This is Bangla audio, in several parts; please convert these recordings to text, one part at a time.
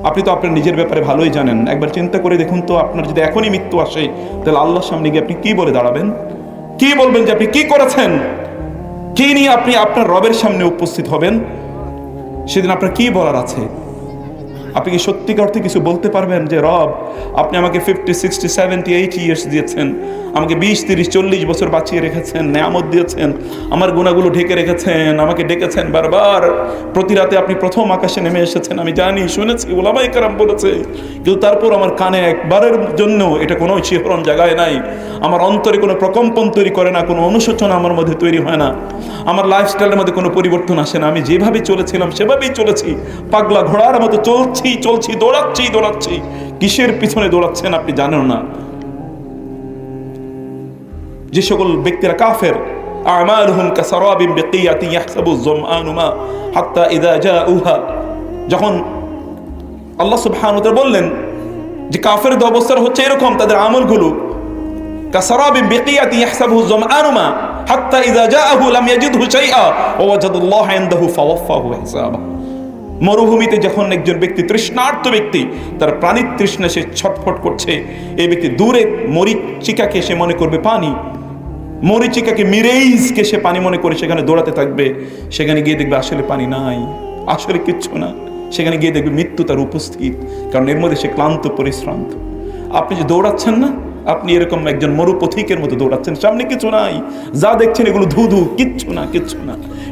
আপনি তো আপনার নিজের ব্যাপারে ভালোই জানেন। একবার চিন্তা করে দেখুন তো, আপনার যদি এখনই মৃত্যু আসে, তাহলে আল্লাহর সামনে গিয়ে আপনি কি বলে দাঁড়াবেন? কি বলবেন যে আপনি কি করেছেন? কি নিয়ে আপনি আপনার রবের সামনে উপস্থিত হবেন? সেদিন আপনার কি বলার আছে? আপনি কি সত্যিকার অর্থে কিছু বলতে পারবেন যে রব, আপনি আমাকে 50, 60, 70, 80 ইয়ার্স দিয়েছেন, আমাকে 20, 30, 40 বছর বাঁচিয়ে রেখেছেন, নেয়ামত দিয়েছেন, আমার গুনাহগুলো ঢেকে রেখেছেন, আমাকে ডেকেছেন বারবার, প্রতি রাতে আপনি প্রথম আকাশে নেমে এসেছেন, আমি জানি, শুনেছি, ওলামায়ে কেরাম বলেছে, কিন্তু তারপর আমার কানে একবারের জন্য এটা কোনো শিহরণ জায়গায় নাই, আমার অন্তরে কোনো প্রকম্পন তৈরি করে না, কোনো অনুশোচনা আমার মধ্যে তৈরি হয় না, আমার লাইফস্টাইলের মধ্যে কোনো পরিবর্তন আসে না, আমি যেভাবে চলেছিলাম সেভাবেই চলেছি, পাগলা ঘোড়ার মতো চলছি, দৌড়াচ্ছি। কিসের পিছনে দৌড়াচ্ছেন আপনি জানেন না। যে সকল ব্যক্তিরা কাফের, আমালুহুম কাসারাবিন বিকিয়াতিন ইয়াহসাবু যমআনু মা হাত্তা ইযা জাউহা, যখন আল্লাহ সুবহানাহু ওয়া তাআলা বললেন যে কাফেরদের অবস্থা হচ্ছে এরকম, তাদের আমলগুলো কাসারাবিন বিকিয়াতিন ইয়াহসাবুহু যমআনু মা হাত্তা ইযা জাআহু লাম ইয়াজিদহু শাইআ ওয়া ওয়াজাদাল্লাহু ইনদাহু ফাওয়াফাহু হিসাবা। মরুভূমিতে যখন একজন ব্যক্তি, তৃষ্ণার্ত ব্যক্তি, তার প্রাণীর তৃষ্ণা সে ছটফট করছে, এই ব্যক্তি দূরে মরিচিকাকে সে মনে করবে পানি, মরিচিকাকে, মিরেইজকে সে পানি মনে করে সেখানে দৌড়াতে থাকবে, সেখানে গিয়ে দেখবে আসলে পানি নাই, আসলে কিচ্ছু না, সেখানে গিয়ে দেখবে মৃত্যু তার উপস্থিত, কারণ এর মধ্যে সে ক্লান্ত পরিশ্রান্ত। আপনি যে দৌড়াচ্ছেন না, আপনি এরকম একজন মরুপথিকের মতো দৌড়াচ্ছেন, সামনে কিছু নাই, যা দেখছেন এগুলো ধুধু, কিচ্ছু না,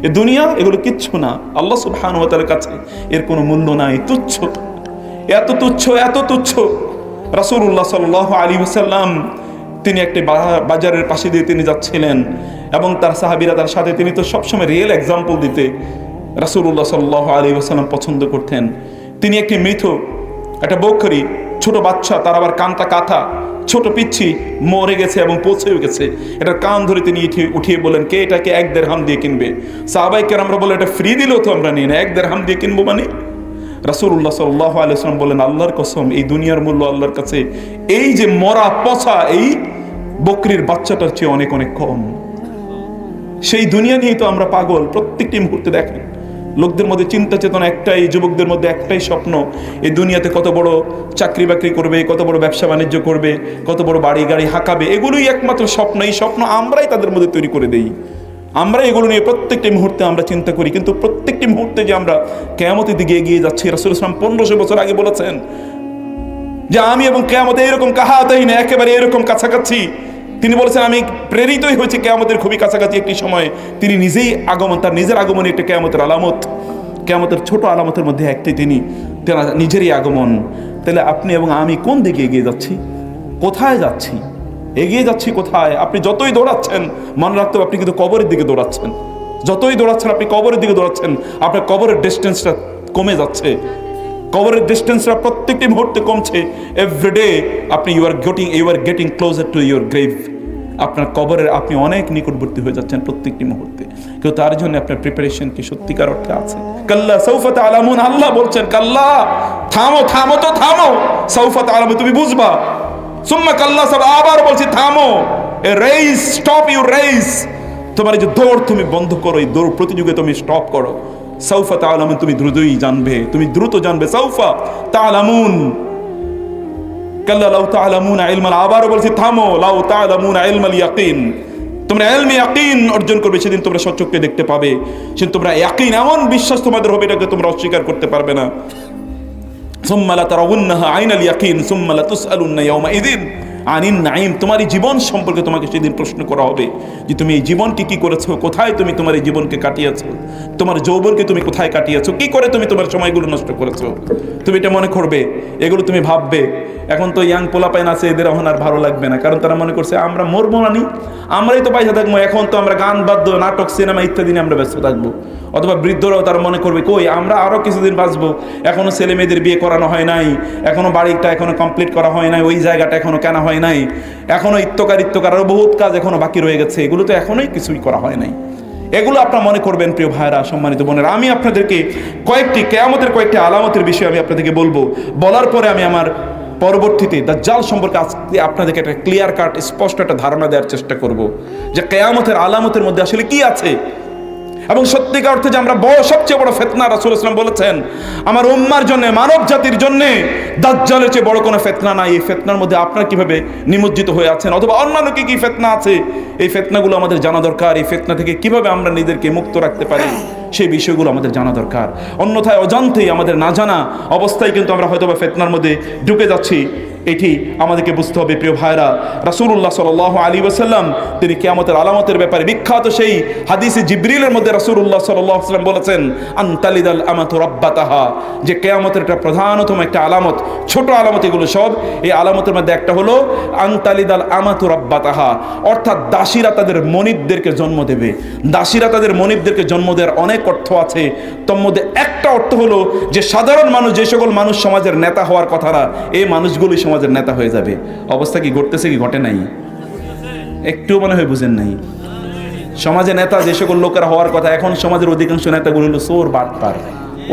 এ দুনিয়া এগুলো কিচ্ছু না, আল্লাহ সুবহানাহু ওয়া তাআলার কাছে এর কোনো মূল্য নাই, তুচ্ছ, এত তুচ্ছ। রাসূলুল্লাহ সাল্লাল্লাহু আলাইহি ওয়াসাল্লাম তিনি একটি বাজারের পাশে দিয়ে তিনি যাচ্ছিলেন এবং তার সাহাবীরা তার সাথে, তিনি তো সবসময় রিয়েল এক্সাম্পল দিতে রাসূলুল্লাহ সাল্লাল্লাহু আলাইহি ওয়াসাল্লাম পছন্দ করতেন। তিনি একটি মৃত, একটা বকরি, ছোট বাচ্চা, তার আবার কানটা কাটা, ছোট পিচ্ছি মরে গেছে এবং পচেও গেছে, এটার কান ধরে তিনি উঠিয়ে বলেন, কে এটাকে 1 দিরহাম দিয়ে কিনবে? সাহাবায়ে কেরামরা বলে, এটা ফ্রি দিলেও তো আমরা নিই না, 1 দিরহাম দিয়ে কিনবো মানে? রাসূলুল্লাহ সাল্লাল্লাহু আলাইহি ওয়াসাল্লাম বলেন, আল্লাহর কসম, এই দুনিয়ার মূল্য আল্লাহর কাছে এই যে মরা পচা এই বকরির বাচ্চাটার চেয়ে অনেক কম। সেই দুনিয়া নিয়েই তো আমরা পাগল প্রত্যেকটি মুহূর্তে। দেখেন, লোকদের মধ্যে চিন্তা চেতনা একটাই, যুবকদের মধ্যে একটাই স্বপ্ন, এই দুনিয়াতে কত বড় চাকরি বাকরি করবে, কত বড় ব্যবসা বাণিজ্য করবে, কত বড় বাড়ি গাড়ি হাঁকাবে, এগুলোই একমাত্র স্বপ্ন। এই স্বপ্ন আমরাই তাদের মধ্যে তৈরি করে দেই, আমরা এগুলো নিয়ে প্রত্যেকটি মুহূর্তে আমরা চিন্তা করি, কিন্তু প্রত্যেকটি মুহূর্তে যে আমরা কিয়ামতের দিকে এগিয়ে যাচ্ছি, রাসূল সাল্লাল্লাহু আলাইহি ওয়াসাল্লাম 1500 বছর আগে বলেছেন যে আমি এবং কিয়ামত এরকম কাহাতাইন, একেবারে এরকম কাছাকাছি। তিনি বলেছেন, আমি প্রেরিতই হয়েছি কিয়ামতের খুবই কাছাকাছি একটি সময়। তিনি নিজেই আগমন, তার নিজের আগমনে একটা কিয়ামতের আলামত, কিয়ামতের ছোট আলামতের মধ্যে একটি তিনি নিজেরই আগমন। তাহলে আপনি এবং আমি কোন দিকে এগিয়ে যাচ্ছি, কোথায় যাচ্ছি, এগিয়ে যাচ্ছি কোথায়? আপনি যতই দৌড়াচ্ছেন, মনে রাখতে হবে আপনি কিন্তু কবরের দিকে দৌড়াচ্ছেন। যতই দৌড়াচ্ছেন আপনি কবরের দিকে দৌড়াচ্ছেন, আপনার কবরের ডিস্টেন্সটা কমে যাচ্ছে, কবরের ডিস্টেন্সটা প্রত্যেকটি মুহূর্তে কমছে। এভরিডে আপনি you are getting closer to your grave. আপনার কবরের আপনি অনেক নিকটবর্তী হয়ে যাচ্ছেন প্রত্যেকটি মুহূর্তে, কিন্তু তার জন্য আপনার প্রিপারেশন কি সত্যিকার অর্থে আছে? কাল্লা সাউফা তা'লামুন, আল্লাহ বলছেন, কাল্লা, থামো, সাউফা তা'লামুন, তুমি বুঝবা। সুম্মা কাল্লা, আবার বলছি থামো, রেস, স্টপ ইউর রেস, তোমার এই যে দৌড় তুমি বন্ধ করো, এই দৌড় প্রতিযোগিতা তুমি স্টপ করো। সাউফা তা'লামুন, তুমি দ্রুতই জানবে, তুমি দ্রুত জানবে। সাউফা তা'লামুন, কাল্লা লাউ তা'লামুনা ইলমাল, আবার বলছি থামো, লাউ তা'লামুনা ইলমাল ইয়াকিন, তোমরা ইলমে ইয়াকিন অর্জন করবে, সেদিন তোমরা সচক্ষে দেখতে পাবে, সেদিন তোমরা ইয়াকিন, এমন বিশ্বাস তোমাদের হবে, এটাকে তোমরা অস্বীকার করতে পারবে না। সুম্মা লাতারাউন্নাহা আইনাল ইয়াকিন সুম্মা লাতুসআলুন্না ইয়াওমাইযিন আনিন নাঈম, তোমার এই জীবন সম্পর্কে তোমাকে সেদিন প্রশ্ন করা হবে যে তুমি এই জীবনকে কি করেছো, কোথায় তুমি তোমার এই জীবনকে কাটিয়েছো, তোমার যৌবনকে তুমি কোথায় কাটিয়েছো, কি করে তুমি তোমার সময়গুলো নষ্ট করেছো। তুমি এটা মনে করবে, এগুলো তুমি ভাববে। এখন তো ইয়াং পোলাপাইন আছে, এদের এখন আর ভালো লাগবে না, কারণ তারা মনে করছে আমরা মরবো না, আমরাই তো পয়সা থাকবো, এখন তো আমরা গান বাদ্য, নাটক, সিনেমা ইত্যাদি নিয়ে আমরা ব্যস্ত থাকবো। অথবা বৃদ্ধরাও তারা মনে করবে, কই আমরা আরো কিছুদিন বাঁচবো, এখনো ছেলে মেয়েদের বিয়ে করানো হয় নাই, এখনো বাড়িটা এখনো কমপ্লিট করা হয় নাই, ওই জায়গাটা এখনো কেনা হয় নাই, এখনো ইত্যকার আরো বহুত কাজ এখনো বাকি রয়ে গেছে, এগুলো তো এখনোই কিছুই করা হয় নাই। এগুলো আপনারা মনে করবেন। প্রিয় ভাইরা, সম্মানিত বোনেরা, আমি আপনাদেরকে কিয়ামতের কয়েকটি আলামতের বিষয়ে আমি আপনাদেরকে বলবো। বলার পরে আমি আমার পরবর্তীতে দাজ্জাল সম্পর্কে আজকে আপনাদেরকে একটা ক্লিয়ার কাট, স্পষ্ট একটা ধারণা দেওয়ার চেষ্টা করব যে কিয়ামতের আলামতের মধ্যে আসলে কি আছে। এবং সত্যিকার অর্থে যে আমরা সবচেয়ে বড় ফিতনা, রাসূল সাল্লাল্লাহু আলাইহি ওয়াসাল্লাম বলেছেন আমার উম্মার জন্য, মানব জাতির জন্য দাজ্জালের চেয়ে বড় কোনো ফিতনা নাই। এই ফিতনার মধ্যে আপনারা কিভাবে নিমজ্জিত হয়ে আছেন, অথবা অন্যান্য কি কি ফিতনা আছে, এই ফিতনাগুলো আমাদের জানা দরকার। এই ফিতনা থেকে কিভাবে আমরা নিজেদেরকে মুক্ত রাখতে পারি সেই বিষয়গুলো আমাদের জানা দরকার। অন্যথায় অজান্তেই, আমাদের না জানা অবস্থায় কিন্তু আমরা হয়তো বা ফিতনার মধ্যে ঢুকে যাচ্ছি। এটি আমাদেরকে বুঝতে হবে প্রিয় ভাইরা। রাসূলুল্লাহ সাল্লাল্লাহু আলাইহি ওয়াসাল্লাম তিনি কিয়ামতের আলামতের ব্যাপারে বিখ্যাত সেই হাদিসে জিবরিলের মধ্যে রাসূলুল্লাহ সাল্লাল্লাহু আলাইহি ওয়াসাল্লাম বলেছেন আনতালিদাল আমাতু রাব্বাতাহা, যে কিয়ামতের একটা প্রধানতম একটা আলামত, ছোট আলামত এগুলো সব, এই আলামতের মধ্যে একটা হলো আনতালিদাল আমাতু রাব্বাতাহা, অর্থাৎ দাসীরা তাদের মনিবদেরকে জন্ম দেবে। দাসীরা তাদের মনিবদেরকে জন্ম দেওয়ার অনেক অর্থ আছে। তোর মধ্যে একটা অর্থ হলো যে সাধারণ মানুষ, যে সকল মানুষ সমাজের নেতা হওয়ার কথা না, এই মানুষগুলোই সমাজের নেতা হয়ে যাবে। অবস্থা কি ঘটতেছে কি ঘটে নাই? একটু মনে হয় বুঝেন নাই। সমাজে নেতা যে সকল লোকেরা হওয়ার কথা, এখন সমাজের অধিকাংশ নেতাগুলো হলো চোর, বাটপার।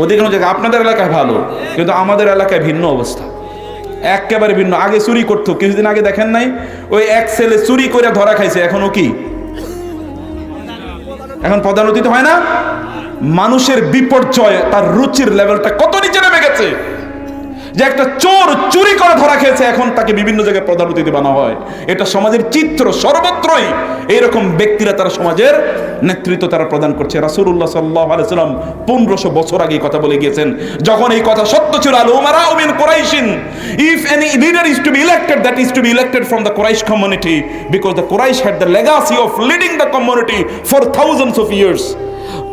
অধিকাংশ জায়গায় আপনাদের এলাকায় ভালো, কিন্তু আমাদের এলাকায় ভিন্ন অবস্থা, একেবারে ভিন্ন। আগে চুরি করতো, কিছুদিন আগে দেখেন নাই ওই এক ছেলে চুরি করে ধরা খাইছে, এখনো কি এখন পদান্নতি হয় না? মানুষের বিপর্যয়, তার রুচির লেভেলটা কত নিচে নেমে গেছে যে একটা চোর চুরি করে ধরা খেয়েছে, এখন তাকে বিভিন্ন জায়গায় প্রধানমন্ত্রী বানা হয়। এটা সমাজের চিত্র, সর্বত্রই এইরকম ব্যক্তিরা তারা সমাজের নেতৃত্ব তারা প্রদান করছে। রাসূলুল্লাহ সাল্লাল্লাহু আলাইহি ওয়াসাল্লাম 1500 বছর আগে কথা বলে গিয়েছেন, যখন এই কথা সত্য ছিল। আল উমারা মিন কুরাইশিন, if any leader is to be elected, that is to be elected from the Quraysh community, because the Quraysh had the legacy of leading the community for thousands of years.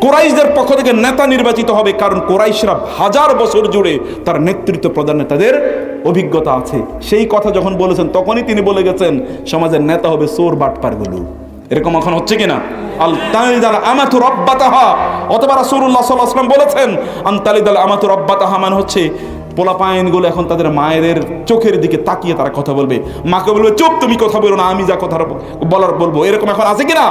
কুরাইশদের পক্ষ থেকে নেতা নির্বাচিত হবে, কারণ কুরাইশরা হাজার বছর জুড়ে তার নেতৃত্ব প্রদানে তাদের অভিজ্ঞতা আছে। সেই কথা যখন বলেছেন, তখনই তিনি বলে গেছেন সমাজের নেতা হবে চোর, বাটপারগুলো। এরকম এখন হচ্ছে কিনা? আল তালিদাল আমাতু রাব্বাতাহা, অথবা রাসূলুল্লাহ সাল্লাল্লাহু আলাইহি ওয়াসাল্লাম বলেছেন আনতালিদাল আমাতু রাব্বাতাহা, মানে হচ্ছে পোলাপাইনগুলো এখন তাদের মায়েদের চোখের দিকে তাকিয়ে তারা কথা বলবে। মাকে বলবে চুপ, তুমি কথা বলো না, আমি যা কথা বলার বলবো। এরকম এখন আছে কিনা?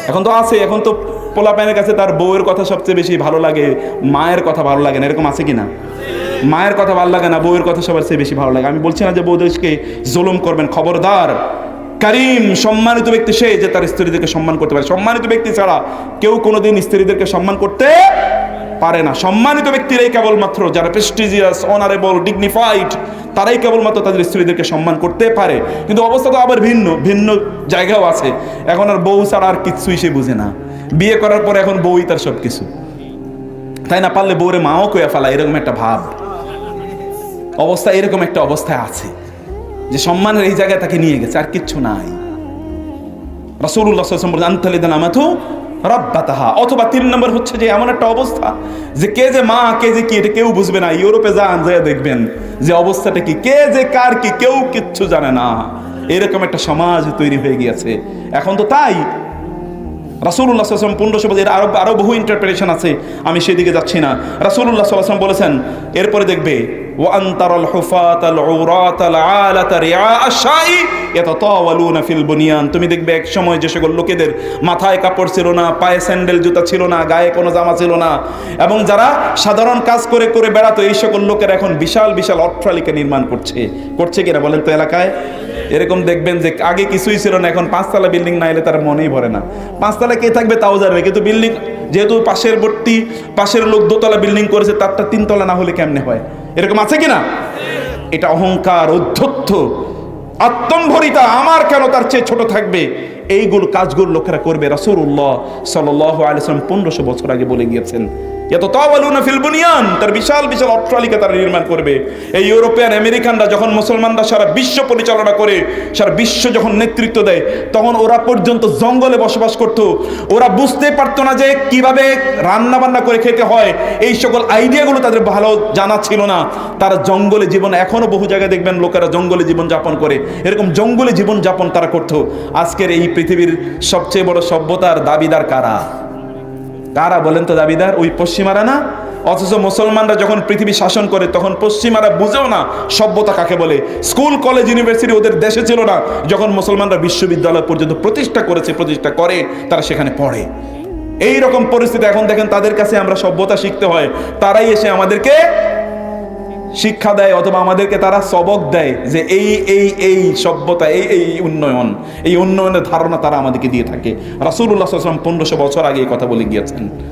এখন তো আছে। এখন তো পোলাপাইনের কাছে তার বউয়ের কথা সবচেয়ে বেশি ভালো লাগে, মায়ের কথা ভালো লাগে না। এরকম আছে কিনা? মায়ের কথা ভালো লাগে না, বউয়ের কথা সবার চেয়ে বেশি ভালো লাগে। আমি বলছি না যে বউদেরকে জুলুম করবেন, খবরদার। কারীম, সম্মানিত ব্যক্তি সে যে তার স্ত্রীদেরকে সম্মান করতে পারে। সম্মানিত ব্যক্তি ছাড়া কেউ কোনোদিন স্ত্রীদেরকে সম্মান করতে পারে না। সম্মানিত ব্যক্তিরাই কেবলমাত্র, যারা প্রেস্টিজিয়াস, অনারেবল, ডিগনিফাইড, তারাই কেবলমাত্র তাদের স্ত্রীদেরকে সম্মান করতে পারে। কিন্তু অবস্থা তো আবার ভিন্ন ভিন্ন জায়গাও আছে। এখন আর বউ ছাড়া আর কিছুই সে বুঝে না। বিয়ে করার পরে এখন বউই তার সব কিছু, তাই না? পারলে বউরে মাও কইয়া ফেলা, এরকম একটা ভাব অবস্থা, এরকম একটা অবস্থায় আছে যে সম্মানের এই জায়গায় তাকে নিয়ে গেছে, আর কিচ্ছু নাই। রাসূলুল্লাহ সাল্লাল্লাহু আলাইহি ওয়াসাল্লাম বলেন আনতালিদাল আমাতু রাব্বাতাহা, অথবা 3 নম্বর হচ্ছে যে এমন একটা অবস্থা যে কে যে মা, কে যে কি, এটা কেউ বুঝবে না। ইউরোপে যান, যায় দেখবেন যে অবস্থাটা কি, কে যে কার কি, কেউ কিচ্ছু জানে না। এরকম একটা সমাজ তৈরি হয়ে গিয়েছে এখন। তো তাই রাসূলুল্লাহ সাল্লাল্লাহু আলাইহি ওয়াসাল্লাম 1500 বছর, আরো বহু ইন্টারপ্রিটেশন আছে, আমি সেদিকে যাচ্ছি না। রাসূলুল্লাহ সাল্লাল্লাহু আলাইহি ওয়াসাল্লাম বলেছেন, এরপরে দেখবে ওয়া আনতারাল হুফাতাল উরাতাল আলাতা রিআ আশ-শাই ইয়াতাতাওয়ালুনা ফিল বুনিয়ান, তুমি দেখবে এক সময় যে সকল লোকেদের মাথায় কাপড় ছিল না, পায়ে স্যান্ডেল জুতা ছিল না, গায়ে কোনো জামা ছিল না, এবং যারা সাধারণ কাজ করে করে বেড়াতো, এই সকল লোকেরা এখন বিশাল বিশাল অট্টালিকা নির্মাণ করছে কিনা বলেন তো এলাকায়? এরকম দেখবেন যে আগে কিছুই ছিল না, এখন 5 তলা বিল্ডিং না এলে তার মনেই ভরে না। 5 তলা কে থাকবে তাও জানবে, কিন্তু বিল্ডিং যেহেতু পাশের লোক 2 তলা বিল্ডিং করেছে, তারটা 3 তলা না হলে কেমনে হয়? এরকম আছে কিনা? এটা অহংকার, অধ্যত্ত, আত্মম্ভরিতা, আমার কেন তার চেয়ে ছোট থাকবে, এইগুলো কাজগুলো লোকেরা করবে। রাসূলুল্লাহ সাল্লাল্লাহু আলাইহি ওয়াসাল্লাম 1500 বছর আগে বলে গিয়েছেন ইয়াতাতাওয়ালুনা ফিল বুনিয়ান, তার বিশাল বিশাল অট্টালিকা তারা নির্মাণ করবে। এই ইউরোপিয়ান আমেরিকানরা যখন মুসলমানরা সারা বিশ্ব পরিচালনা করে, সারা বিশ্ব যখন নেতৃত্ব দেয়, তখন ওরা পর্যন্ত জঙ্গলে বসবাস করত। ওরা বুঝতে পারতো না যে কিভাবে রান্না বান্না করে খেতে হয়, এই সকল আইডিয়াগুলো তাদের ভালো জানা ছিল না। তারা জঙ্গলে জীবন, এখনো বহু জায়গায় দেখবেন লোকেরা জঙ্গলে জীবন যাপন করে, এরকম জঙ্গলে জীবন যাপন তারা করতো। আজকের এই পৃথিবীর সবচেয়ে বড় সভ্যতার দাবিদার কারা? কারা বলেন তো দাবিদার? ওই পশ্চিমারা না? অথচ মুসলমানরা যখন পৃথিবী শাসন করে, তখন পশ্চিমারা বুঝেও না সভ্যতা কাকে বলে। স্কুল, কলেজ, ইউনিভার্সিটি ওদের দেশে ছিল না, যখন মুসলমানরা বিশ্ববিদ্যালয় পর্যন্ত প্রতিষ্ঠা করে তারা সেখানে পড়ে। এই রকম পরিস্থিতি এখন দেখেন, তাদের কাছে আমরা সভ্যতা শিখতে হয়, তারাই এসে আমাদেরকে শিক্ষা দেয় অথবা আমাদেরকে তারা সবক দেয় যে এই সভ্যতা এই উন্নয়নের ধারণা তারা আমাদেরকে দিয়ে থাকে। রাসূলুল্লাহ সাল্লাল্লাহু আলাইহি ওয়াসাল্লাম 1500 বছর আগে এই কথা বলে গিয়েছেন।